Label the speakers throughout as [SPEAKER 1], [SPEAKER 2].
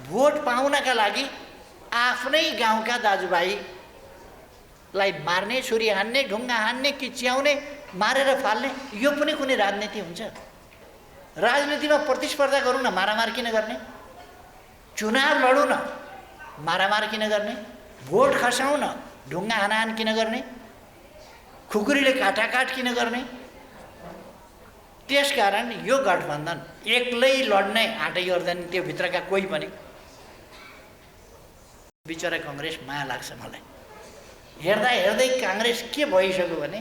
[SPEAKER 1] Vote पाउनका लागि आफ्नै गाउँका दाजुभाइलाई मार्ने, छुरी हान्ने, ढुङ्गा हान्ने, किच्याउने, मारेर फाल्ने, यो पनि कुनै राजनीति हुन्छ? राजनीतिमा प्रतिस्पर्धा गरौँ न, मारामार किन गर्ने? चुनाव लडौँ न, मारामार किन गर्ने? भोट खसाउँ न, ढुङ्गा हानाहान किन गर्ने? खुकुरीले काटाकाट किन गर्ने? त्यसकारण यो गठबन्धन एक्लै लड्ने आँटै गर्दैन, त्यो भित्रका कोही पनि। बिचरा कांग्रेस माया लाग्छ मलाई। हेर्दा हेर्दै कांग्रेस के भइसक्यो भने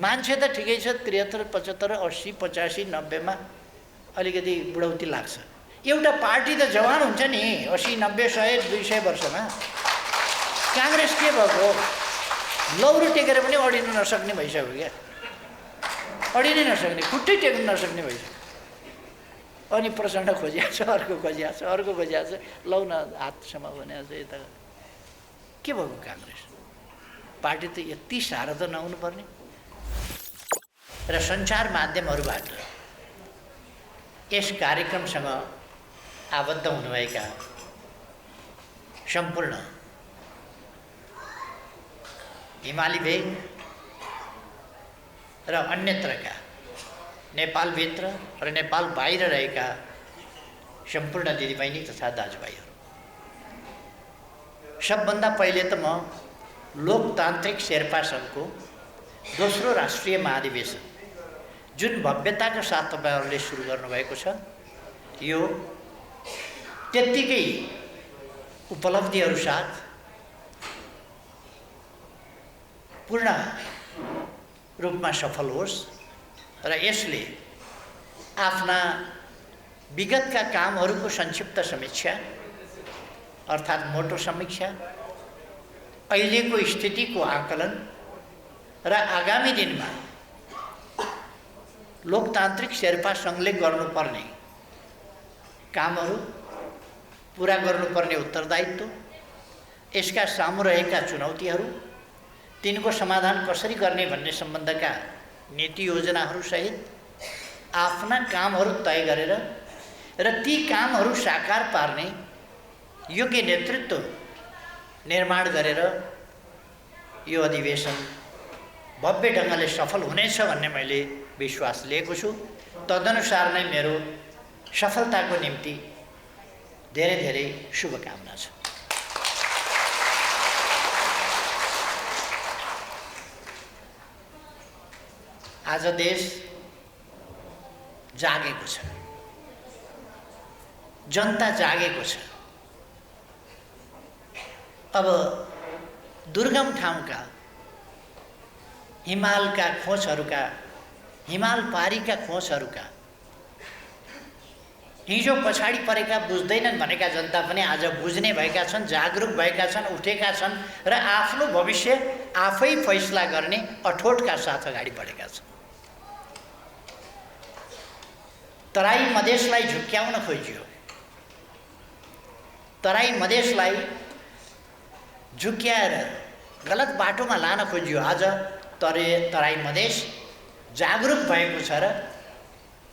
[SPEAKER 1] मान्छे त ठिकै छ, 73, 75, 80, 85, 90 मा अलिकति बुढौती लाग्छ। एउटा पार्टी त जवान हुन्छ नि 80, 90, 100, 200 वर्षमा। कांग्रेस के भएको? लौरो टेकेर पनि अडिन नसक्ने भइसक्यो क्या, अडिनै नसक्ने, खुट्टै टेक्न नसक्ने भइसक्यो। अनि प्रचण्ड खोजिया छ, अर्को खोजिया छ, अर्को खोजिया छ, लौ न हातसम्म भने चाहिँ यता के भएको कांग्रेस? पार्टी त यति साह्रो त नहुनु पर्ने। र सञ्चार माध्यमहरूबाट यस कार्यक्रमसँग आबद्ध हुनुभएका सम्पूर्ण हिमाली भेग र अन्यत्रका नेपालभित्र र नेपाल बाहिर रहेका सम्पूर्ण दिदीबहिनी तथा दाजुभाइहरू, सबभन्दा पहिले त म लोकतान्त्रिक शेर्पा सङ्घको दोस्रो राष्ट्रिय महाधिवेशन जुन भव्यताका साथ तपाईहरुले सुरु गर्नुभएको छ, यो त्यत्तिकै उपलब्धिहरू साथ पूर्ण रूपमा सफल होस् र यसले आफ्ना विगतका कामहरूको संक्षिप्त समीक्षा अर्थात् मोटो समीक्षा, अहिलेको स्थितिको आकलन र आगामी दिनमा लोकतान्त्रिक शेर्पा सङ्घले गर्नुपर्ने कामहरू, पूरा गर्नुपर्ने उत्तरदायित्व, यसका सामु रहेका चुनौतीहरू, तिनको समाधान कसरी गर्ने भन्ने सम्बन्धका नीति योजनाहरू सहित आफ्ना कामहरू तय गरेर र ती कामहरू साकार पार्ने योग्य नेतृत्व निर्माण गरेर यो अधिवेशन भव्य ढङ्गले सफल हुनेछ भन्ने मैले विश्वास लिएको छु। तदनुसार नै मेरो सफलताको निम्ति धेरै धेरै शुभकामना छ। आज देश जागेको छ, जनता जागेको छ। अब दुर्गम ठाउँका हिमालका खोजहरूका, हिमाल पारीका खोजहरूका हिजो पछाडि परेका बुझ्दैनन् भनेका जनता पनि आज बुझ्ने भएका छन्, जागरुक भएका छन्, उठेका छन् र आफ्नो भविष्य आफै फैसला गर्ने अठोटका साथ अगाडि बढेका छन्। तराई मधेसलाई झुक्क्याउन खोजियो, तराई मधेसलाई झुक्क्याएर गलत बाटोमा लान खोजियो। आज तराई मधेस जागरुक भएको छ र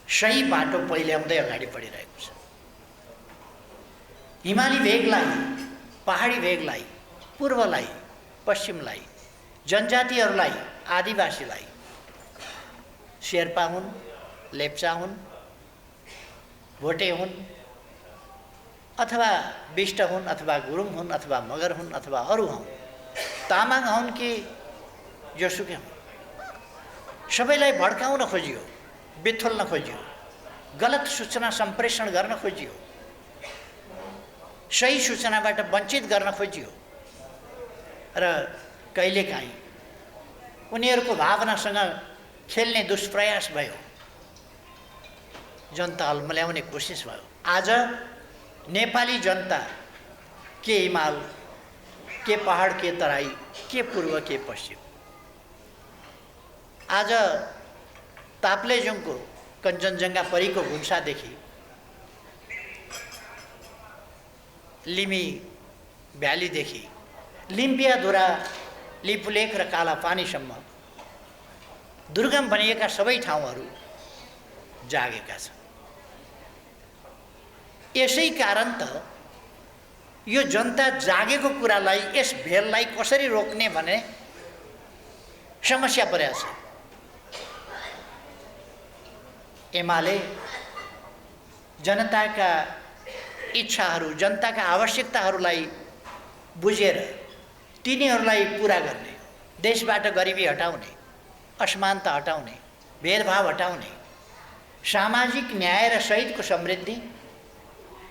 [SPEAKER 1] सही बाटो पहिल्याउँदै अगाडि बढिरहेको छ। हिमाली भेगलाई, पहाडी भेगलाई, पूर्वलाई, पश्चिमलाई, जनजातिहरूलाई, आदिवासीलाई, शेर्पा हुन्, लेप्चा हुन्, भोटे हुन् अथवा बिष्ट हुन् अथवा गुरुङ हुन् अथवा मगर हुन् अथवा अरू हुन्, तामाङ हुन् कि जोसुकै हुन्, सबैलाई भड्काउन खोजियो, बेथोल्न खोजियो, गलत सूचना सम्प्रेषण गर्न खोजियो, सही सूचनाबाट वञ्चित गर्न खोजियो र कहिलेकाहीँ उनीहरूको भावनासँग खेल्ने दुष्प्रयास भयो, जनता अल्मल्याउने कोसिस भयो। आज नेपाली जनता के हिमाल, के पहाड, के तराई, के पूर्व, के पश्चिम, आज ताप्लेजुङको कञ्चनजङ्घा परीको भुम्सादेखि लिमी भ्यालीदेखि लिम्पियाधुरा, लिपुलेख र कालापानीसम्म दुर्गम भनिएका सबै ठाउँहरू जागेका छन्। यसै कारण त यो जनता जागेको कुरालाई, यस भेललाई कसरी रोक्ने भने समस्या परेको छ। एमाले जनताका इच्छाहरू, जनताका आवश्यकताहरूलाई बुझेर तिनीहरूलाई पुरा गर्ने, देशबाट गरिबी हटाउने, असमानता हटाउने, भेदभाव हटाउने, सामाजिक न्याय र सहितको समृद्धि,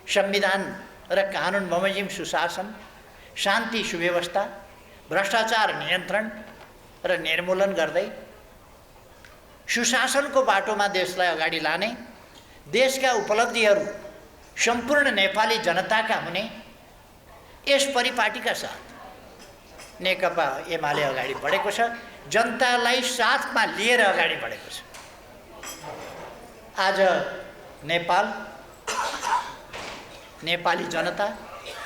[SPEAKER 1] संविधान र कानुन बमोजिम सुशासन, शान्ति सुव्यवस्था, भ्रष्टाचार नियन्त्रण र निर्मूलन गर्दै सुशासनको बाटोमा देशलाई अगाडि लाने, देशका उपलब्धिहरू सम्पूर्ण नेपाली जनताका हुने, यस परिपाटीका साथ नेकपा एमाले अगाडि बढेको छ। जनतालाई साथमा लिएर अगाडि बढेको छ। आज नेपाल, नेपाली जनता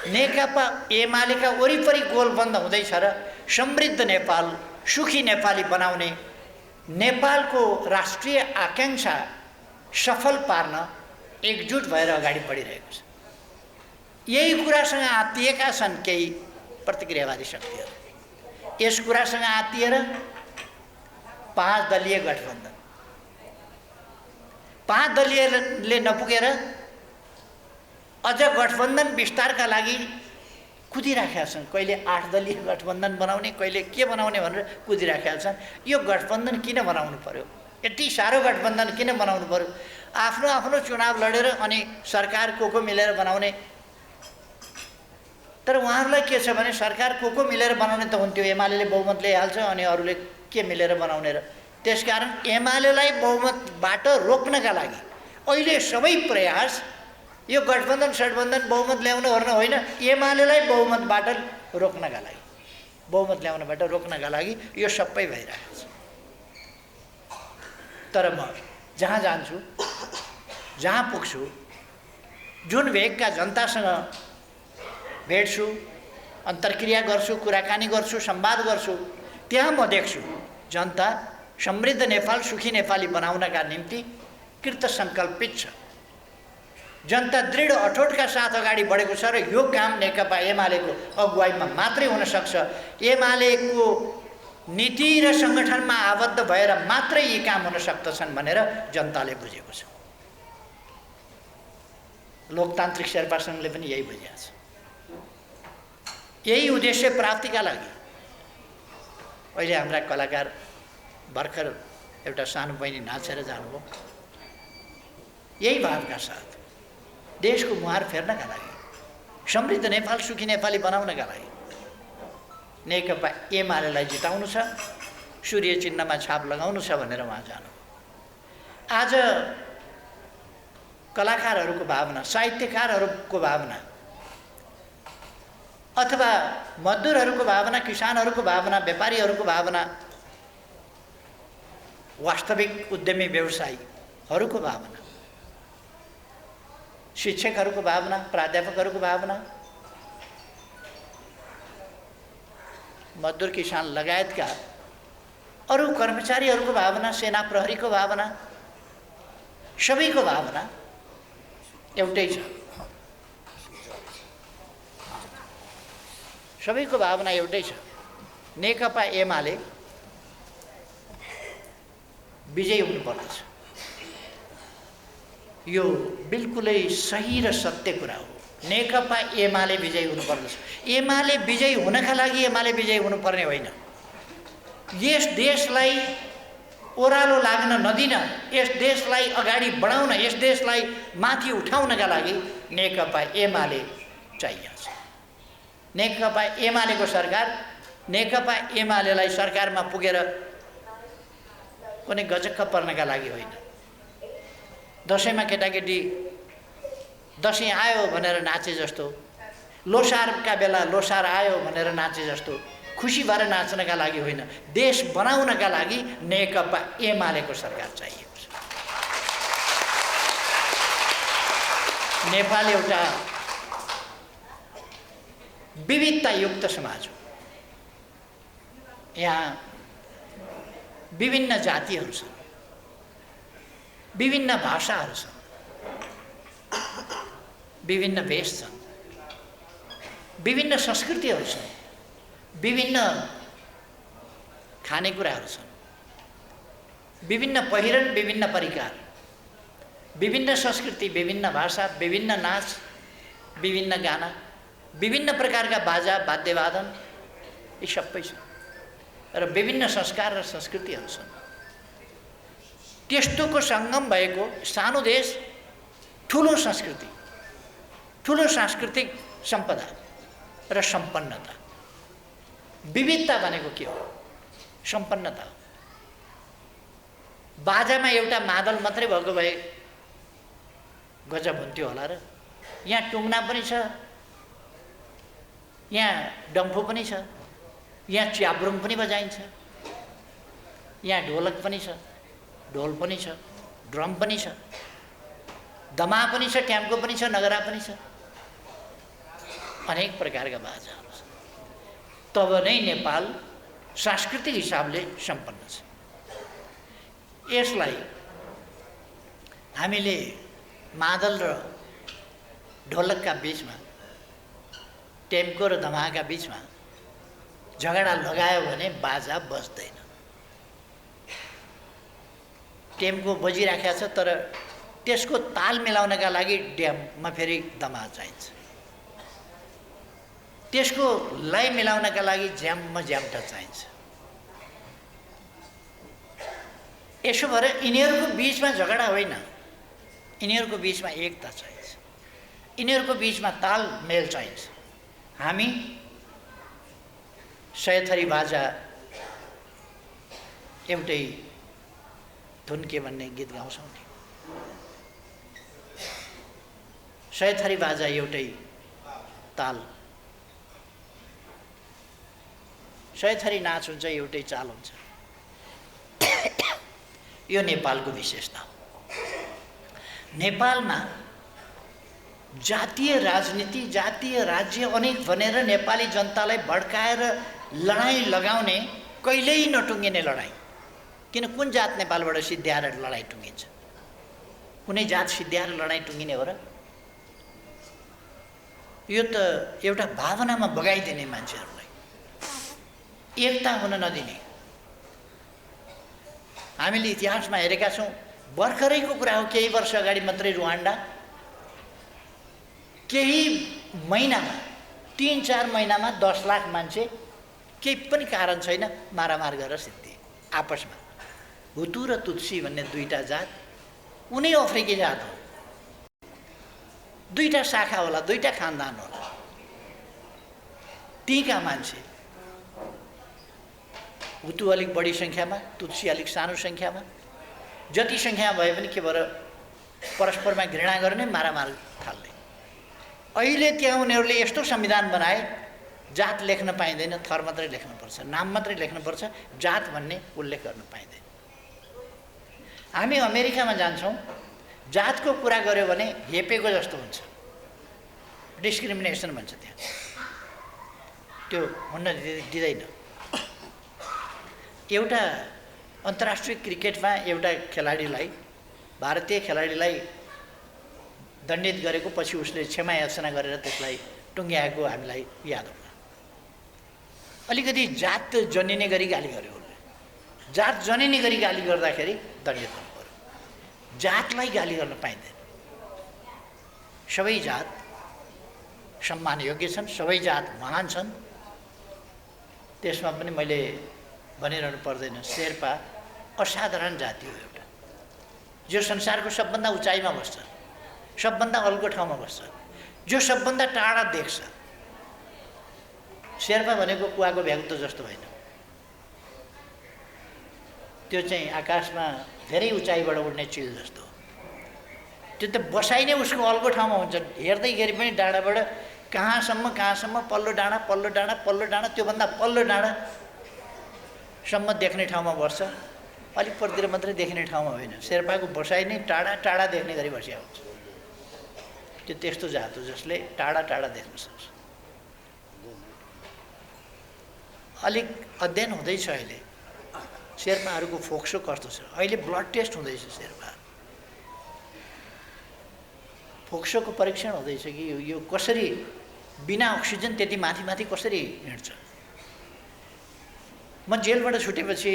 [SPEAKER 1] नेकपा एमालेका वरिपरि गोलबन्द हुँदैछ र समृद्ध नेपाल, सुखी नेपाली बनाउने नेपालको राष्ट्रिय आकांक्षा सफल पार्न एकजुट भएर अगाडि बढिरहेको छ। यही कुरासँग आत्तिएका छन् केही प्रतिक्रियावादी शक्तिहरू। यस कुरासँग आत्तिएर 5 दलीय गठबन्धन, 5 दलीयले नपुगेर अझ गठबन्धन विस्तारका लागि कुदिराखेका छन्। कहिले 8 दलीय गठबन्धन बनाउने, कहिले के बनाउने भनेर कुदिराखेका छन्। यो गठबन्धन किन बनाउनु पर्यो? यति साह्रो गठबन्धन किन बनाउनु पर्यो? आफ्नो आफ्नो चुनाव लडेर अनि सरकार को मिलेर बनाउने। तर उहाँहरूलाई के छ भने सरकार को मिलेर बनाउने त हुन्थ्यो, एमालेले बहुमत ल्याइहाल्छ अनि अरूले के मिलेर बनाउने र। त्यसकारण एमालेलाई बहुमतबाट रोक्नका लागि अहिले सबै प्रयास यो गठबन्धन सठबन्धन बहुमत ल्याउन ओर्न होइन, एमालेलाई बहुमतबाट रोक्नका लागि, बहुमत ल्याउनबाट रोक्नका लागि यो सबै भइरहेको छ। तर म जहाँ जान्छु, जहाँ पुग्छु, जुन भेगका जनतासँग भेट्छु, अन्तर्क्रिया गर्छु, कुराकानी गर्छु, संवाद गर्छु, त्यहाँ म देख्छु जनता समृद्ध नेपाल, सुखी नेपाली बनाउनका निम्ति कृत सङ्कल्पित छ। जनता दृढ अठोटका साथ अगाडि बढेको छ र यो काम नेकपा एमालेको अगुवाईमा मात्रै हुन सक्छ। एमालेको नीति र सङ्गठनमा आबद्ध भएर मात्रै यी काम हुन सक्दछन् भनेर जनताले बुझेको छ। लोकतान्त्रिक शेर्पा सङ्घले पनि यही बुझेको छ। यही उद्देश्य प्राप्तिका लागि अहिले हाम्रा कलाकार भर्खर एउटा सानो बहिनी नाचेर जानुभयो। यही भावका साथ देशको मुहार फेर्नका लागि, समृद्ध नेपाल, सुखी नेपाली बनाउनका लागि नेकपा एमालेलाई जिताउनु छ, सूर्य चिन्हमा छाप लगाउनु छ भनेर उहाँ जानु। आज कलाकारहरूको भावना, साहित्यकारहरूको भावना अथवा मजदुरहरूको भावना, किसानहरूको भावना, व्यापारीहरूको भावना, वास्तविक उद्यमी व्यवसायीहरूको भावना, शिक्षकहरूको भावना, प्राध्यापकहरूको भावना, मजदुर किसान लगायतका अरू कर्मचारीहरूको भावना, सेना प्रहरीको भावना, सबैको भावना एउटै छ। सबैको भावना एउटै छ। नेकपा एमाले विजयी हुनुपर्दछ। यो बिल्कुलै सही र सत्य कुरा हो। नेकपा एमाले विजयी हुनुपर्दछ। एमाले विजयी हुनका लागि एमाले विजयी हुनुपर्ने होइन। यस देशलाई ओह्रालो लाग्न नदिन, यस देशलाई अगाडि बढाउन, यस देशलाई माथि उठाउनका लागि नेकपा एमाले चाहिन्छ। नेकपा एमालेको सरकार, नेकपा एमालेलाई सरकारमा पुगेर कुनै गजक्क पर्नका लागि होइन। दसैँमा केटाकेटी दसैँ आयो भनेर नाचे जस्तो, लोसारका बेला लोसार आयो भनेर नाचे जस्तो खुसी भएर नाच्नका लागि होइन, देश बनाउनका लागि नेकपा एमालेको सरकार चाहिएको छ। नेपाल एउटा विविधतायुक्त समाज हो। यहाँ विभिन्न जातिहरू छन्, विभिन्न भाषाहरू छन्, विभिन्न वेश छन्, विभिन्न संस्कृतिहरू छन्, विभिन्न खानेकुराहरू छन्, विभिन्न पहिरन, विभिन्न परिकार, विभिन्न संस्कृति, विभिन्न भाषा, विभिन्न नाच, विभिन्न गाना, विभिन्न प्रकारका बाजा वाद्यवादन, यी सबै छन् र विभिन्न संस्कार र संस्कृतिहरू छन्। त्यस्तोको सङ्गम भएको सानो देश, ठुलो संस्कृति, ठुलो सांस्कृतिक सम्पदा र सम्पन्नता। विविधता भनेको के हो? सम्पन्नता हो। बाजामा एउटा मादल मात्रै भएको भए गजब हुन्थ्यो होला र। यहाँ टुङ्ना पनि छ, यहाँ डम्फु पनि छ, यहाँ च्याब्रुङ पनि बजाइन्छ, यहाँ ढोलक पनि छ, ढोल पनि छ, ड्रम पनि छ, दमा पनि छ, ट्याम्को पनि छ, नगरा पनि छ, अनेक प्रकारका बाजाहरू छन्। तब नै नेपाल सांस्कृतिक हिसाबले सम्पन्न छ। यसलाई हामीले मादल र ढोलकका बीचमा, टेम्को र धमाका बीचमा झगडा लगायो भने बाजा बज्दैन। टेम्को बजिराखेको छ तर त्यसको ताल मिलाउनका लागि ड्याममा फेरि दमा चाहिन्छ, त्यसको लय मिलाउनका लागि ज्याममा ज्याम्टा चाहिन्छ। यसो भएर यिनीहरूको बीचमा झगडा होइन, यिनीहरूको बीचमा एकता चाहिन्छ, यिनीहरूको बीचमा ताल मेल चाहिन्छ। हामी 100 थरी बाजा एउटै धुन के भन्ने गीत गाउँछौँ नि, 100 थरी बाजा एउटै ताल, 100 थरी नाच हुन्छ, एउटै चाल हुन्छ। यो नेपालको विशेषता हो। नेपालमा जातीय राजनीति, जातीय राज्य अनेक भनेर नेपाली जनतालाई भड्काएर लडाइँ लगाउने कहिल्यै नटुङ्गिने लडाइँ। किन कुन जात नेपालबाट सिद्ध्याएर लडाइँ टुङ्गिन्छ? कुनै जात सिद्ध्याएर लडाइँ टुङ्गिने हो र? यो त एउटा भावनामा बगाइदिने मान्छेहरूलाई, एकता हुन नदिने। हामीले इतिहासमा हेरेका छौँ, भर्खरैको कुरा हो, केही वर्ष अगाडि मात्रै रुवान्डा केही महिनामा, 3-4 महिनामा 10 लाख मान्छे केही पनि कारण छैन मारामार गरेर सिद्धिए आपसमा। हुतु र तुत्सी भन्ने दुईटा जात, उनै अफ्रिकी जात हो, दुईटा शाखा होला, दुईटा खानदान होला। तीका मान्छे, हुतु अलिक बढी सङ्ख्यामा, तुत्सी अलिक सानो सङ्ख्यामा, जति सङ्ख्यामा भए पनि के भएर परस्परमा घृणा गर्ने, मारामार थाल्ने। अहिले त्यहाँ उनीहरूले यस्तो संविधान बनाए, जात लेख्न पाइँदैन, थर मात्रै लेख्नुपर्छ, नाम मात्रै लेख्नुपर्छ, जात भन्ने उल्लेख गर्न पाइँदैन। हामी अमेरिकामा जान्छौँ, जातको कुरा गर्यो भने हेपेको जस्तो हुन्छ, डिस्क्रिमिनेसन भन्छ त्यहाँ, त्यो हुन दिँदैन। एउटा अन्तर्राष्ट्रिय क्रिकेटमा एउटा खेलाडीलाई, भारतीय खेलाडीलाई दण्डित गरेको पछि उसले क्षमा याचना गरेर त्यसलाई टुङ्ग्याएको हामीलाई याद हुन्छ। अलिकति जात जनिने गरी गाली गर्यो उसले, जात जनिने गरी गाली गर्दाखेरि दण्डित हुनु पर्यो। जातलाई गाली गर्न पाइँदैन। सबै जात सम्मान योग्य छन्, सबै जात महान छन्। त्यसमा पनि मैले भनिरहनु पर्दैन, शेर्पा असाधारण जाति हो एउटा, जो संसारको सबभन्दा उचाइमा बस्छ, सबभन्दा अल्गो ठाउँमा बस्छ, जो सबभन्दा टाढा देख्छ। शेर्पा भनेको कुवाको भ्यागुतो जस्तो होइन, त्यो चाहिँ आकाशमा धेरै उचाइबाट उड्ने चिल जस्तो हो। त्यो त बसाइ नै उसको अल्गो ठाउँमा हुन्छ, हेर्दैखेरि पनि डाँडाबाट कहाँसम्म पल्लो डाँडा पल्लो डाँडा पल्लो डाँडा, त्योभन्दा पल्लो डाँडासम्म देख्ने ठाउँमा बस्छ, अलिक परतिर मात्रै देख्ने ठाउँमा होइन। शेर्पाको बसाइ नै टाढा टाढा देख्ने गरी बसिया हुन्छ। त्यो त्यस्तो जात हो जसले टाढा टाढा देख्न सक्छ। अलिक अध्ययन हुँदैछ अहिले शेर्पाहरूको फोक्सो कस्तो छ। अहिले ब्लड टेस्ट हुँदैछ शेर्पा, फोक्सोको परीक्षण हुँदैछ कि यो कसरी बिना अक्सिजन त्यति माथि माथि कसरी हिँड्छ। म जेलबाट छुटेपछि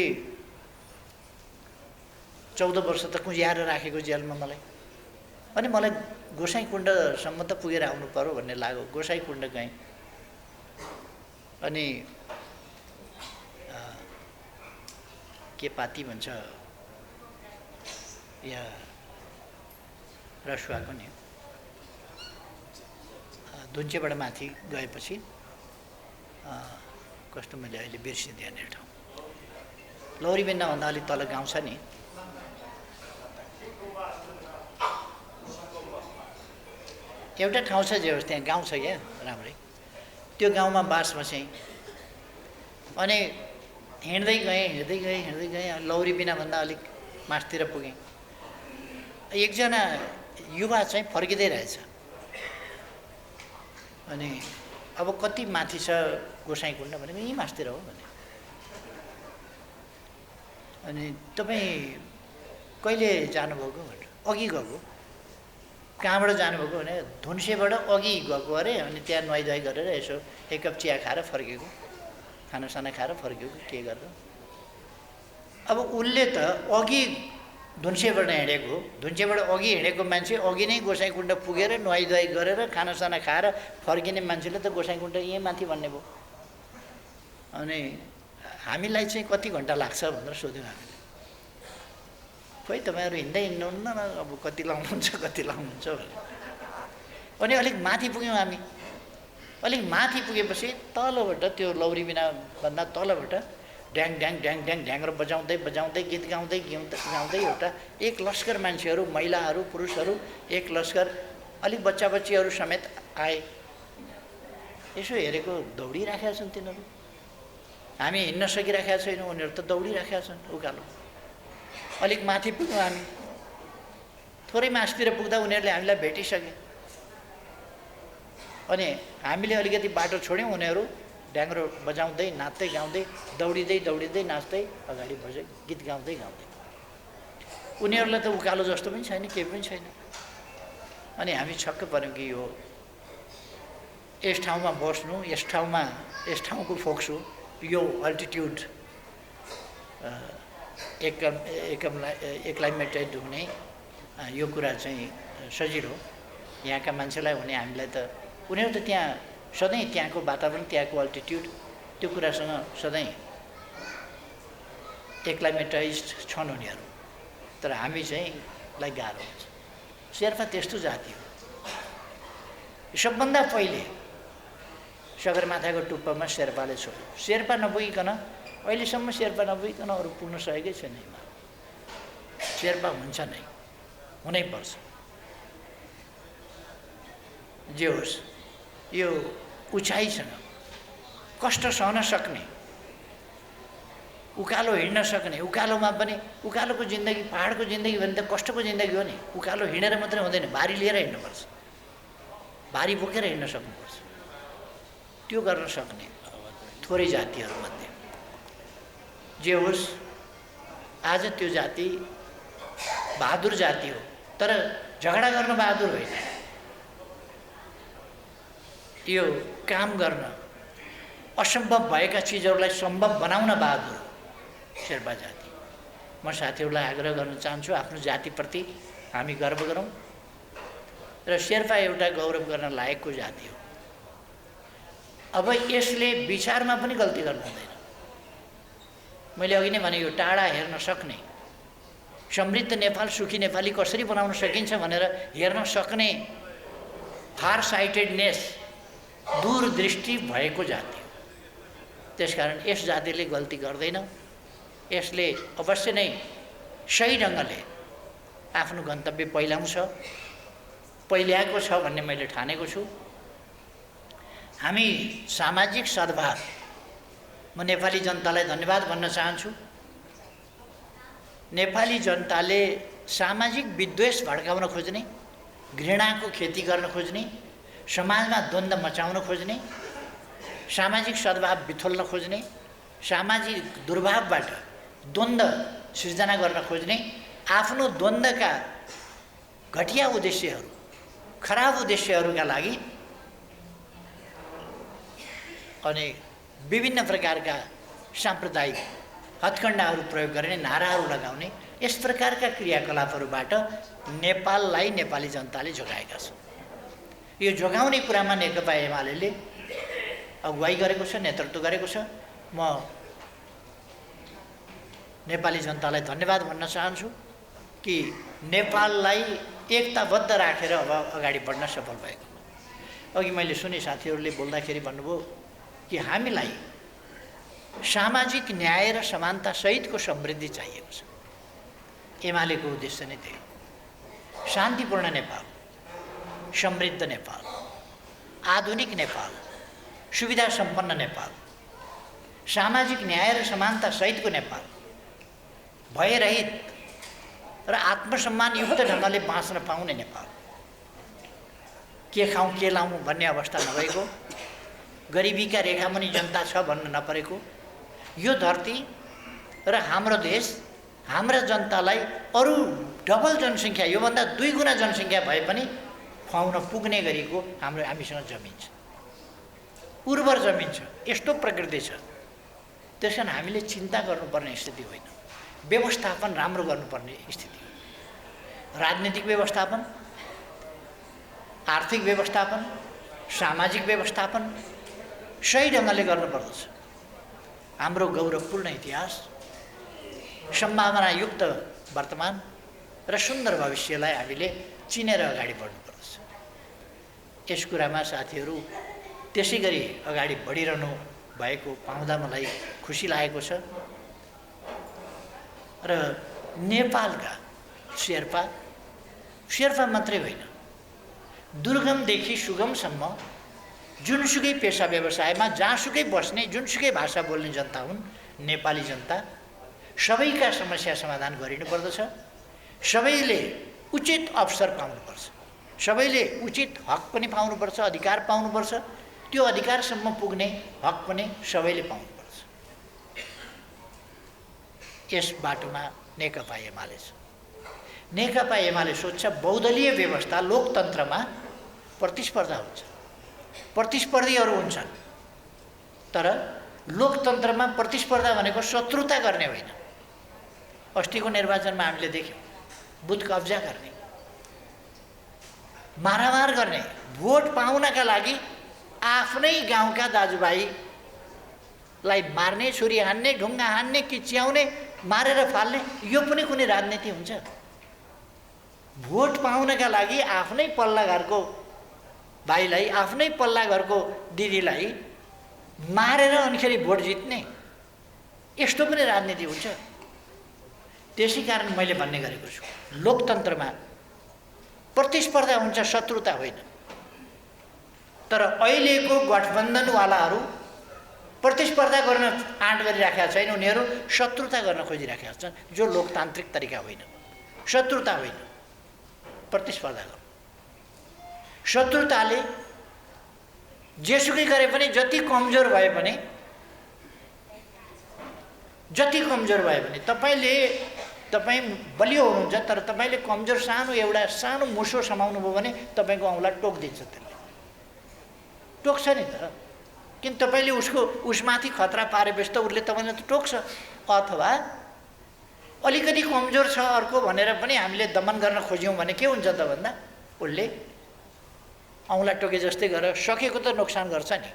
[SPEAKER 1] 14 वर्ष त कुँज्याएर राखेको जेलमा मलाई। अनि मलाई गोसाइँकुण्डसम्म त पुगेर आउनु पर्यो भन्ने लाग्यो। गोसाइँकुण्ड गएँ। अनि के पाती भन्छ यहाँ रसुवाको नि धुन्चेबाट माथि गएपछि कस्तो मैले अहिले बिर्सिदिएँ यहाँनिर ठाउँ लौरीबेन्नाभन्दा अलिक तल गाउँ छ नि एउटा ठाउँ छ जे होस् त्यहाँ गाउँ छ क्या राम्रै त्यो गाउँमा बास बसेँ। अनि हिँड्दै गएँ लौरीबेन्नाभन्दा अलिक मासतिर पुगेँ। एकजना युवा चाहिँ फर्किँदै रहेछ। अनि अब कति माथि छ गोसाइँकुण्ड भनेको यहीँ मासतिर हो भने। अनि तपाईँ कहिले जानुभएको भनेर अघि गएको। कहाँबाट जानुभएको भने धुन्सेबाट अघि गएको अरे। अनि त्यहाँ नुहाइधुवाइ गरेर यसो एक कप चिया खाएर फर्केको, खानासाना खाएर फर्केको के गरेर। अब उसले त अघि धुन्सेबाट हिँडेको, धुन्सेबाट अघि हिँडेको मान्छे अघि नै गोसाइँकुण्ड पुगेर नुहाइधुवाइ गरेर खानासाना खाएर फर्किने मान्छेले त गोसाइँकुण्ड यहीँ माथि भन्ने भयो। अनि हामीलाई चाहिँ कति घन्टा लाग्छ भनेर सोध्यौँ हामीले। खोइ तपाईँहरू हिँड्दै हिँड्नुहुन्न न, अब कति लाउनुहुन्छ कति लाउनुहुन्छ भनेर। अनि अलिक माथि पुग्यौँ हामी। अलिक माथि पुगेपछि तलबाट त्यो लौरीबेन्नाभन्दा तलबाट ड्याङ ड्याङ ड्याङ ड्याङ ढ्याङ्ग्रो बजाउँदै बजाउँदै गीत गाउँदै गाउँदै एउटा एक लस्कर मान्छेहरू, महिलाहरू, पुरुषहरू, एक लस्कर अलिक बच्चा बच्चीहरू समेत आए। यसो हेरेको दौडिराखेका छन् तिनीहरू। हामी हिँड्न सकिराखेका छैनौँ, उनीहरू त दौडिराखेका छन् उकालो। अलिक माथि पुग्यौँ हामी। थोरै मासतिर पुग्दा उनीहरूले हामीलाई भेटिसके। अनि हामीले अलिकति बाटो छोड्यौँ, उनीहरू ड्याङ्ग्रो बजाउँदै नाच्दै गाउँदै दौडिँदै नाच्दै अगाडि बजे गीत गाउँदै उनीहरूलाई त उकालो जस्तो पनि छैन, केही पनि छैन। अनि हामी छक्क पर्यौँ कि यो यस ठाउँमा बस्नु, यस ठाउँको फोक्स हो, यो अल्टिट्युड एक्लाइमेटेड हुने यो कुरा चाहिँ सजिलो यहाँका मान्छेलाई हुने। हामीलाई त उनीहरू त त्यहाँ सधैँ त्यहाँको वातावरण, त्यहाँको अल्टिट्युड त्यो कुरासँग सधैँ एक्लाइमेटाइज्ड छन् उनीहरू। तर हामी चाहिँ लाई गाह्रो हुन्छ। शेर्पा त्यस्तो जाति हो। सबभन्दा पहिले सगरमाथाको टुप्पामा शेर्पाले छोड्यो। शेर्पा नपुगिकन अहिलेसम्म शेर्पा नपुगिकन अरू पुग्न सकेकै छैन। शेर्पा हुन्छ नै, हुनैपर्छ। जे होस्, यो उचाइसँग कष्ट सहन सक्ने, उकालो हिँड्न सक्ने, उकालोमा पनि उकालोको जिन्दगी, पहाडको जिन्दगी भने त कष्टको जिन्दगी हो नि। उकालो हिँडेर मात्रै हुँदैन, भारी लिएर हिँड्नुपर्छ, भारी बोकेर हिँड्न सक्नुपर्छ। त्यो गर्न सक्ने थोरै जातिहरूमध्ये जे होस्, आज त्यो जाति बहादुर जाति हो। तर झगडा गर्न बहादुर होइन, यो काम गर्न, असम्भव भएका चिजहरूलाई सम्भव बनाउन बहादुर शेर्पा जाति। म साथीहरूलाई आग्रह गर्न चाहन्छु, आफ्नो जातिप्रति हामी गर्व गरौँ। र शेर्पा एउटा गौरव गर्न लायकको जाति हो। अब यसले विचारमा पनि गल्ती गर्नु हुँदैन। मैले अघि नै भने, यो टाढा हेर्न सक्ने, समृद्ध नेपाल, सुखी नेपाली कसरी बनाउन सकिन्छ भनेर हेर्न सक्ने फार साइटेडनेस, दूरदृष्टि भएको जाति हो। त्यसकारण यस जातिले गल्ती गर्दैन। यसले अवश्य नै सही ढङ्गले आफ्नो गन्तव्य पहिल्याएको छ भन्ने मैले ठानेको छु। हामी सामाजिक सद्भाव, म नेपाली जनतालाई धन्यवाद भन्न चाहन्छु। नेपाली जनताले सामाजिक विद्वेष भड्काउन खोज्ने, घृणाको खेती गर्न खोज्ने, समाजमा द्वन्द्व मचाउन खोज्ने, सामाजिक सद्भाव बिथोल्न खोज्ने, सामाजिक दुर्भावबाट द्वन्द्व सिर्जना गर्न खोज्ने, आफ्नो द्वन्द्वका घटिया उद्देश्यहरू खराब उद्देश्यहरूका लागि अनि विभिन्न प्रकारका साम्प्रदायिक हत्कण्डाहरू प्रयोग गर्ने, नाराहरू लगाउने यस प्रकारका क्रियाकलापहरूबाट नेपाललाई नेपाली जनताले जोगाएका छन्। यो जोगाउने कुरामा नेकपा एमाले अगुवाई गरेको छ, नेतृत्व गरेको छ। म नेपाली जनतालाई धन्यवाद भन्न चाहन्छु कि नेपाललाई एकताबद्ध राखेर अब अगाडि बढ्न सफल भएको। अघि मैले सुने साथीहरूले बोल्दाखेरि भन्नुभयो कि हामीलाई सामाजिक न्याय र समानता सहितको समृद्धि चाहिएको छ। एमालेको उद्देश्य नै त्यही हो। शान्तिपूर्ण नेपाल, समृद्ध नेपाल, आधुनिक नेपाल, सुविधा सम्पन्न नेपाल, सामाजिक न्याय र समानता सहितको नेपाल, भयरहित र आत्मसम्मानयुक्त ढङ्गले बाँच्न पाउने नेपाल, के खाउँ के लाउँ भन्ने अवस्था नभएको, गरिबीका रेखामुनि जनता छ भन्न नपरेको यो धरती र हाम्रो देश हाम्रा जनतालाई अरू डबल जनसङ्ख्या, योभन्दा 2 गुणा जनसङ्ख्या भए पनि खुवाउन पुग्ने गरेको हामीसँग जमिन छ, उर्वर जमिन छ, यस्तो प्रकृति छ। त्यस कारण हामीले चिन्ता गर्नुपर्ने स्थिति होइन, व्यवस्थापन राम्रो गर्नुपर्ने स्थिति हो। राजनीतिक व्यवस्थापन, आर्थिक व्यवस्थापन, सामाजिक व्यवस्थापन सही ढङ्गले गर्नुपर्दछ। हाम्रो गौरवपूर्ण इतिहास, सम्भावनायुक्त वर्तमान र सुन्दर भविष्यलाई हामीले चिनेर अगाडि बढ्नुपर्दछ। यस कुरामा साथीहरू त्यसै गरी अगाडि बढिरहनु भएको पाउँदा मलाई खुसी लागेको छ। र नेपालका शेर्पा मात्रै होइन, दुर्गमदेखि सुगमसम्म जुनसुकै पेसा व्यवसायमा जहाँसुकै बस्ने, जुनसुकै भाषा बोल्ने जनता हुन् नेपाली जनता। सबैका समस्या समाधान गरिनुपर्दछ। सबैले उचित अवसर पाउनुपर्छ, सबैले उचित हक पनि पाउनुपर्छ, अधिकार पाउनुपर्छ। त्यो अधिकारसम्म पुग्ने हक पनि सबैले पाउनुपर्छ। यस बाटोमा नेकपा एमाले छ। नेकपा एमाले सोच्छ बहुदलीय व्यवस्था, लोकतन्त्रमा प्रतिस्पर्धा हुन्छ, प्रतिस्पर्धीहरू हुन्छन्, तर लोकतन्त्रमा प्रतिस्पर्धा भनेको शत्रुता गर्ने होइन। अस्तिको निर्वाचनमा हामीले देख्यौँ बुथ कब्जा गर्ने, मारामार गर्ने, भोट पाउनका लागि आफ्नै गाउँका दाजुभाइलाई मार्ने, छुरी हान्ने, ढुङ्गा हान्ने, किच्याउने, मारेर फाल्ने, यो पनि कुनै राजनीति हुन्छ? भोट पाउनका लागि आफ्नै पल्ला घरको भाइलाई, आफ्नै पल्ला घरको दिदीलाई मारेर अनिखेरि भोट जित्ने, यस्तो पनि राजनीति हुन्छ? त्यसै कारण मैले भन्ने गरेको छु, लोकतन्त्रमा प्रतिस्पर्धा हुन्छ, शत्रुता होइन। तर अहिलेको गठबन्धनवालाहरू प्रतिस्पर्धा गर्न आँट गरिराखेका छैन, उनीहरू शत्रुता गर्न खोजिराखेका छन्, जो लोकतान्त्रिक तरिका होइन। शत्रुता होइन, प्रतिस्पर्धा गर्नु। शत्रुताले जेसुकै गरे पनि, जति कमजोर भए पनि तपाईँ बलियो हुनुहुन्छ, तर तपाईँले कमजोर एउटा सानो मुसो समाउनु भयो भने तपाईँको औँला टोकिदिन्छ। त्यसले टोक्छ नि त, किन तपाईँले उसमाथि खतरा पारेपछि त उसले तपाईँलाई त टोक्छ। अथवा अलिकति कमजोर छ अर्को भनेर पनि हामीले दमन गर्न खोज्यौँ भने के हुन्छ त भन्दा उसले औँला टोके जस्तै गरेर सकेको त नोक्सान गर्छ नि।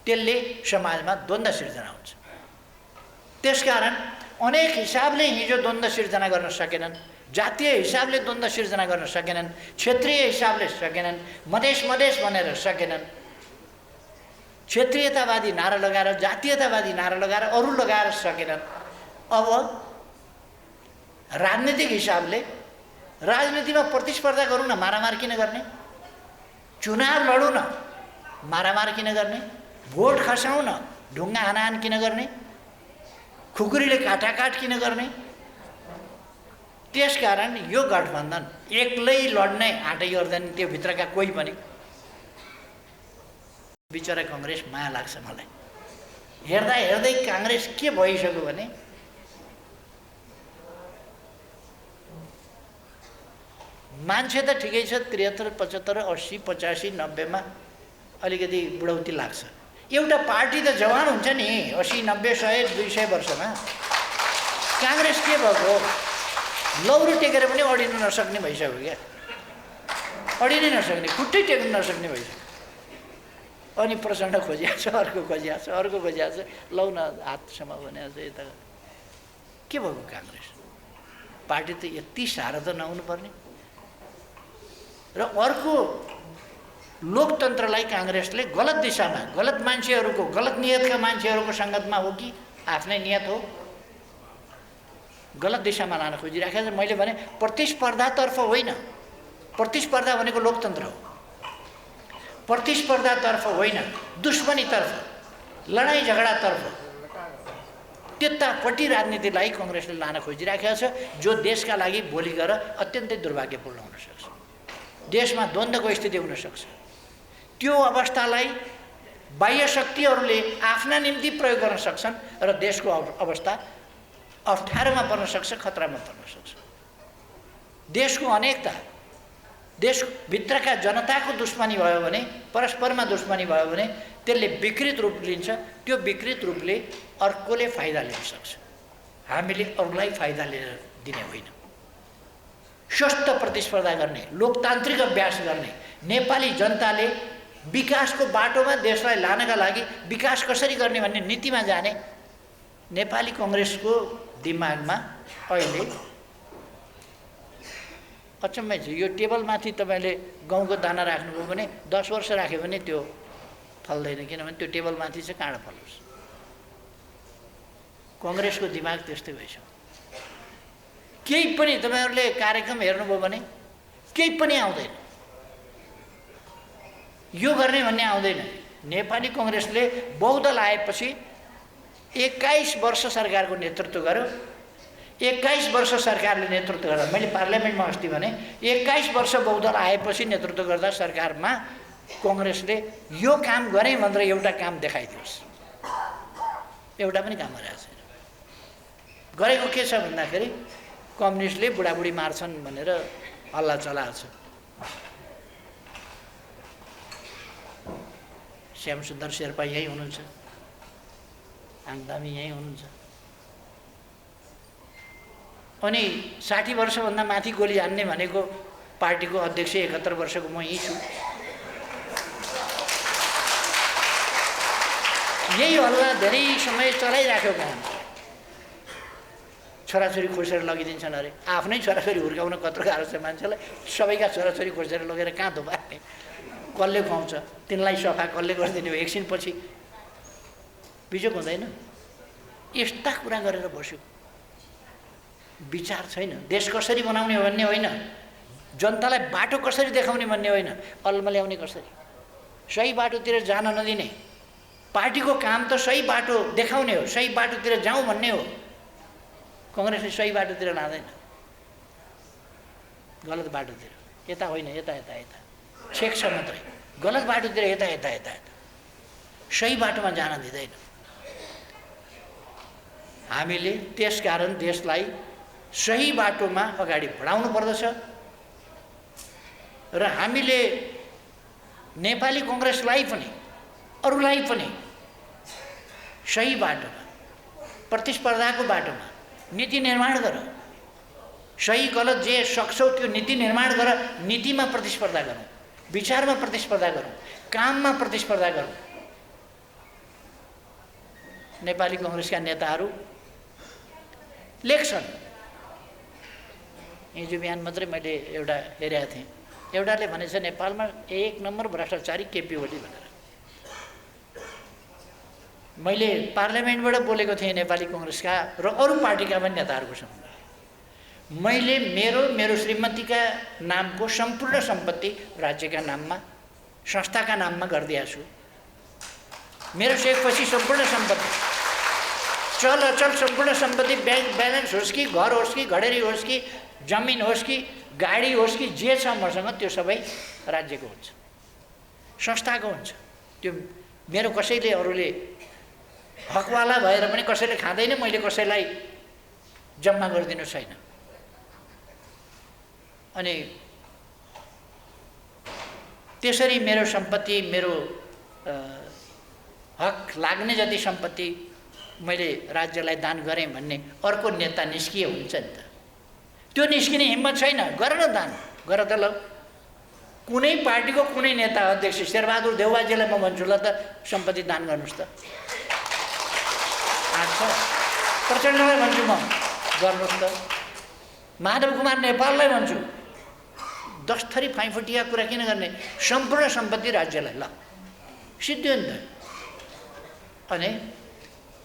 [SPEAKER 1] त्यसले समाजमा द्वन्द्व सिर्जना हुन्छ। त्यसकारण अनेक हिसाबले हिजो द्वन्द्व सिर्जना गर्न सकेनन्, जातीय हिसाबले द्वन्द्व सिर्जना गर्न सकेनन्, क्षेत्रीय हिसाबले सकेनन्, मधेस भनेर सकेनन्। क्षेत्रीयतावादी नारा लगाएर, जातीयतावादी नारा लगाएर, अरू लगाएर सकेनन्। अब राजनीतिक हिसाबले राजनीतिमा प्रतिस्पर्धा गरौँ न, मारामार किन गर्ने? चुनाव लडौँ न, मारामार किन गर्ने? भोट खसाउँ न, ढुङ्गा हानाहान किन गर्ने? खुकुरीले काटाकाट किन गर्ने? त्यसकारण यो गठबन्धन एक्लै लड्ने आँटै गर्दैन, त्यो भित्रका कोही पनि। बिचरा काङ्ग्रेस माया लाग्छ मलाई। हेर्दा हेर्दै काङ्ग्रेस के भइसक्यो भने मान्छे त ठिकै छ 73, 75, 80, 85, 90मा अलिकति बुढौती लाग्छ। एउटा पार्टी त जवान हुन्छ नि 80, 90, 100, 200 वर्षमा। काङ्ग्रेस के भएको लौरो टेकेर पनि अडिन नसक्ने भइसक्यो क्या, अडिनै नसक्ने, खुट्टै टेक्न नसक्ने भइसक्यो। अनि प्रचण्ड खोजिया छ, अर्को खोजिया छ, अर्को खोजिया छ, लौ न हातसम्म भनेको छ। यता के भएको काङ्ग्रेस पार्टी त यति साह्रो त नहुनु पर्ने। र अर्को लोकतन्त्रलाई काङ्ग्रेसले गलत दिशामा, गलत मान्छेहरूको, गलत नियतका मान्छेहरूको सङ्गतमा हो कि आफ्नै नियत हो, गलत दिशामा लान खोजिराखेको छ। मैले भने प्रतिस्पर्धातर्फ होइन, प्रतिस्पर्धा भनेको लोकतन्त्र हो। प्रतिस्पर्धातर्फ होइन, दुश्मनीतर्फ, लडाइँ झगडातर्फ, त्यतापट्टि राजनीतिलाई कङ्ग्रेसले लान खोजिराखेको छ, जो देशका लागि भोलि गएर अत्यन्तै दुर्भाग्यपूर्ण हुनसक्छ। देशमा द्वन्द्वको स्थिति हुनसक्छ। त्यो अवस्थालाई बाह्य शक्तिहरूले आफ्ना निम्ति प्रयोग गर्न सक्छन् र देशको अवस्था अप्ठ्यारोमा पर्न सक्छ, खतरामा पर्न सक्छ। देशको अनेकता, देशभित्रका जनताको दुश्मनी भयो भने, परस्परमा दुश्मनी भयो भने त्यसले विकृत रूप लिन्छ। त्यो विकृत रूपले अर्कोले फाइदा लिन सक्छ। हामीले अरूलाई फाइदा लिएर दिने होइन, स्वस्थ प्रतिस्पर्धा गर्ने, लोकतान्त्रिक अभ्यास गर्ने, नेपाली जनताले विकासको बाटोमा देशलाई लानका लागि विकास कसरी गर्ने भन्ने नीतिमा जाने। नेपाली कङ्ग्रेसको दिमागमा अहिले अचम्मै छ। यो टेबलमाथि तपाईँले गहुँको दाना राख्नुभयो भने 10 वर्ष राख्यो भने त्यो फल्दैन, किनभने त्यो टेबलमाथि चाहिँ काँडा फलोस्। कङ्ग्रेसको दिमाग त्यस्तै भएछ। केही पनि तपाईँहरूले कार्यक्रम हेर्नुभयो भने केही पनि आउँदैन, यो गर्ने भन्ने आउँदैन। नेपाली कङ्ग्रेसले बहुदल आएपछि 21 वर्ष सरकारको नेतृत्व गर्यो। 21 वर्ष सरकारले नेतृत्व गर्दा, मैले पार्लियामेन्टमा अस्ति भने 21 वर्ष बहुदल आएपछि नेतृत्व गर्दा सरकारमा कङ्ग्रेसले यो काम गरेँ भनेर एउटा काम देखाइदियोस्, एउटा पनि काम गरेको छैन। गरेको के छ भन्दाखेरि कम्युनिस्टले बुढाबुढी मार्छन् भनेर हल्ला चलाएको छ। श्यामसुन्दर शेर्पा यहीँ हुनुहुन्छ, आङदामी यहीँ हुनुहुन्छ। अनि 60 वर्षभन्दा माथि गोली हान्ने भनेको पार्टीको अध्यक्ष 71 वर्षको म यहीँ छु। यही हल्ला धेरै समय चलाइराख्यो काम। छोराछोरी खोसेर लगिदिन्छन् अरे, आफ्नै छोराछोरी हुर्काउन कत्रो गाह्रो छ मान्छेलाई। सबैका छोराछोरी खोसेर लगेर कहाँ धुपार्ने, कसले खुवाउँछ, तिनलाई सफा कसले गरिदिने हो, एकछिनपछि बिजोग हुँदैन। यस्ता कुरा गरेर बस्यो, विचार छैन। देश कसरी बनाउने हो भन्ने होइन, जनतालाई बाटो कसरी देखाउने भन्ने होइन, अल्मल्याउने कसरी, सही बाटोतिर जान नदिने। पार्टीको काम त सही बाटो देखाउने हो, सही बाटोतिर जाउँ भन्ने हो। कङ्ग्रेसले सही बाटोतिर लाँदैन, गलत बाटोतिर, यता होइन, यता यता यता छेक्छ मात्रै, गलत बाटोतिर यता यता यता यता, सही बाटोमा जान दिँदैन। हामीले त्यसकारण देशलाई सही बाटोमा अगाडि बढाउनु पर्दछ र हामीले नेपाली कङ्ग्रेसलाई पनि अरूलाई पनि सही बाटोमा, प्रतिस्पर्धाको बाटोमा नीति निर्माण गर। सही गलत जे सक्छौ त्यो नीति निर्माण गर। नीतिमा प्रतिस्पर्धा गरौँ, विचारमा प्रतिस्पर्धा गरौँ, काममा प्रतिस्पर्धा गरौँ। नेपाली कङ्ग्रेसका नेताहरू लेख्छन्। हिजो बिहान मात्रै मैले एउटा हेरेको थिएँ, एउटाले भनेछ नेपालमा 1 नम्बर भ्रष्टाचारी केपी ओली भनेर। मैले पार्लियामेन्टबाट बोलेको थिएँ नेपाली कङ्ग्रेसका र अरू पार्टीका पनि नेताहरूको सामु। मैले मेरो श्रीमतीका नामको सम्पूर्ण सम्पत्ति राज्यका नाममा, संस्थाका नाममा गरिदिएको छु। मेरो सेकपछि सम्पूर्ण सम्पत्ति, चल अचल सम्पूर्ण सम्पत्ति, ब्याङ्क ब्यालेन्स होस् कि घर होस् कि घडेरी होस् कि जमिन होस् कि गाडी होस् कि जे छ मसँग त्यो सबै राज्यको हुन्छ, संस्थाको हुन्छ। त्यो मेरो कसैले अरूले हकवाला भएर पनि कसैले खाँदैन, मैले कसैलाई जम्मा गरिदिनु छैन। अनि त्यसरी मेरो सम्पत्ति, मेरो हक लाग्ने जति सम्पत्ति मैले राज्यलाई दान गरेँ भन्ने अर्को नेता निस्किए हुन्छ नि त। त्यो निस्किने हिम्मत छैन, गर न दान, गर त ल। कुनै पार्टीको कुनै नेता अध्यक्ष शेरबहादुर देउवाजीलाई म भन्छु ल त सम्पत्ति दान गर्नुहोस् त। अच्छा, प्रचण्डलाई भन्छु म गर्नुहोस् त। माधव कुमार नेपाललाई भन्छु 10 थरी फाइफुटिया कुरा किन गर्ने, सम्पूर्ण सम्पत्ति राज्यलाई ल, सिद्धियो नि त। अनि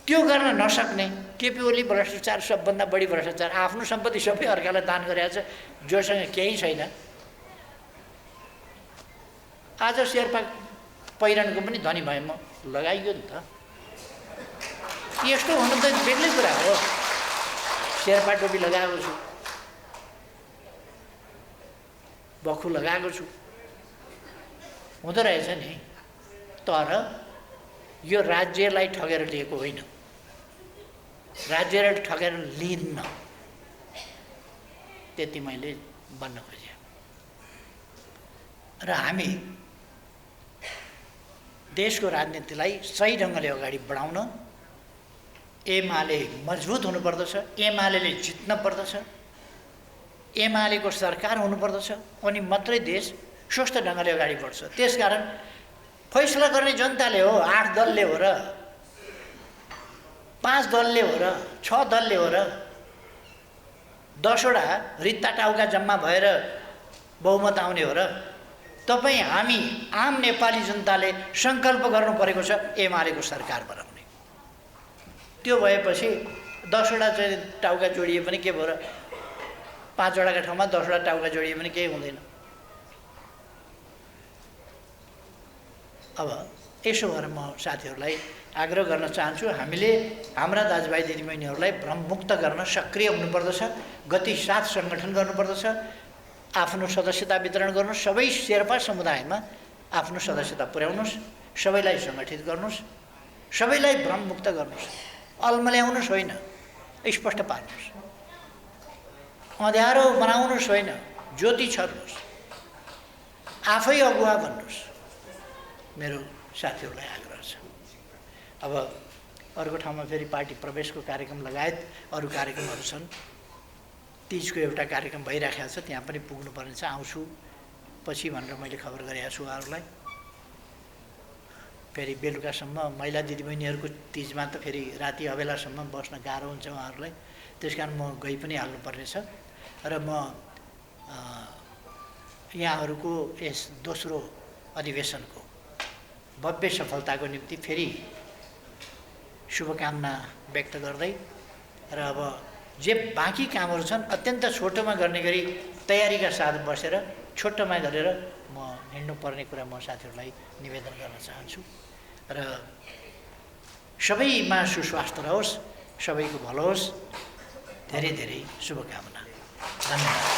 [SPEAKER 1] त्यो गर्न नसक्ने केपी ओली भ्रष्टाचार, सबभन्दा बढी भ्रष्टाचार, आफ्नो सम्पत्ति सबै अर्कालाई दान गरेको छ, जोसँग केही छैन। आज शेर्पा पहिरनको पनि धनी भए म लगाइयो नि त। यस्तो हुनु त बेग्लै कुरा हो। शेर्पा टोपी लगाएको छु, बखु लगाएको छु, हुँदो रहेछ नि। तर यो राज्यलाई ठगेर लिएको होइन, राज्यलाई ठगेर लिन्न, त्यति मैले भन्न खोजेँ। र हामी देशको राजनीतिलाई सही ढङ्गले अगाडि बढाउन एमाले मजबुत हुनुपर्दछ, एमाले जित्न पर्दछ, एमालेको सरकार हुनुपर्दछ, अनि मात्रै देश स्वस्थ ढङ्गले अगाडि बढ्छ। त्यसकारण फैसला गर्ने जनताले हो, 8 दलले हो र 5 दलले हो र 6 दलले हो र 10वटा रित्ता टाउका जम्मा भएर बहुमत आउने हो र। तपाईँ हामी आम नेपाली जनताले सङ्कल्प गर्नु परेको छ एमालेको सरकार बनाउने। त्यो भएपछि 10वटा चाहिँ टाउका जोडिए पनि के भयो र, 5वटाका ठाउँमा 10वटा टाउका जोडिए पनि केही हुँदैन। अब यसो भएर म साथीहरूलाई आग्रह गर्न चाहन्छु, हामीले हाम्रा दाजुभाइ दिदीबहिनीहरूलाई भ्रममुक्त गर्न सक्रिय हुनुपर्दछ, गति साथ सङ्गठन गर्नुपर्दछ, आफ्नो सदस्यता वितरण गर्नुहोस्, सबै शेर्पा समुदायमा आफ्नो सदस्यता पुर्याउनुहोस्, सबैलाई सङ्गठित गर्नुहोस्, सबैलाई भ्रममुक्त गर्नुहोस्, अल्मल्याउनुहोस् होइन, स्पष्ट पार्नुहोस्, अँध्यारो बनाउनुहोस् होइन, ज्योति छर्नुहोस्, आफै अगुवा भन्नुहोस्, मेरो साथीहरूलाई आग्रह छ। अब अर्को ठाउँमा फेरि पार्टी प्रवेशको कार्यक्रम लगायत अरू कार्यक्रमहरू छन्। तीजको एउटा कार्यक्रम भइराखेको छ, त्यहाँ पनि पुग्नुपर्ने छ, आउँछु पछि भनेर मैले खबर गरेको छु उहाँहरूलाई। फेरि बेलुकासम्म महिला दिदीबहिनीहरूको तीजमा त फेरि राति अबेलासम्म बस्न गाह्रो हुन्छ उहाँहरूलाई, त्यस कारण म गइ पनि हाल्नुपर्नेछ। र म यहाँहरूको यस दोस्रो अधिवेशनको भव्य सफलताको निम्ति फेरि शुभकामना व्यक्त गर्दै र अब जे बाँकी कामहरू छन् अत्यन्त छोटोमा गर्ने गरी तयारीका साथ बसेर छोटोमा गरेर म हिँड्नुपर्ने कुरा म साथीहरूलाई निवेदन गर्न चाहन्छु। र सबैमा सुस्वास्थ्य रहोस्, सबैको भलो होस्, धेरै धेरै शुभकामना। धन्यवाद।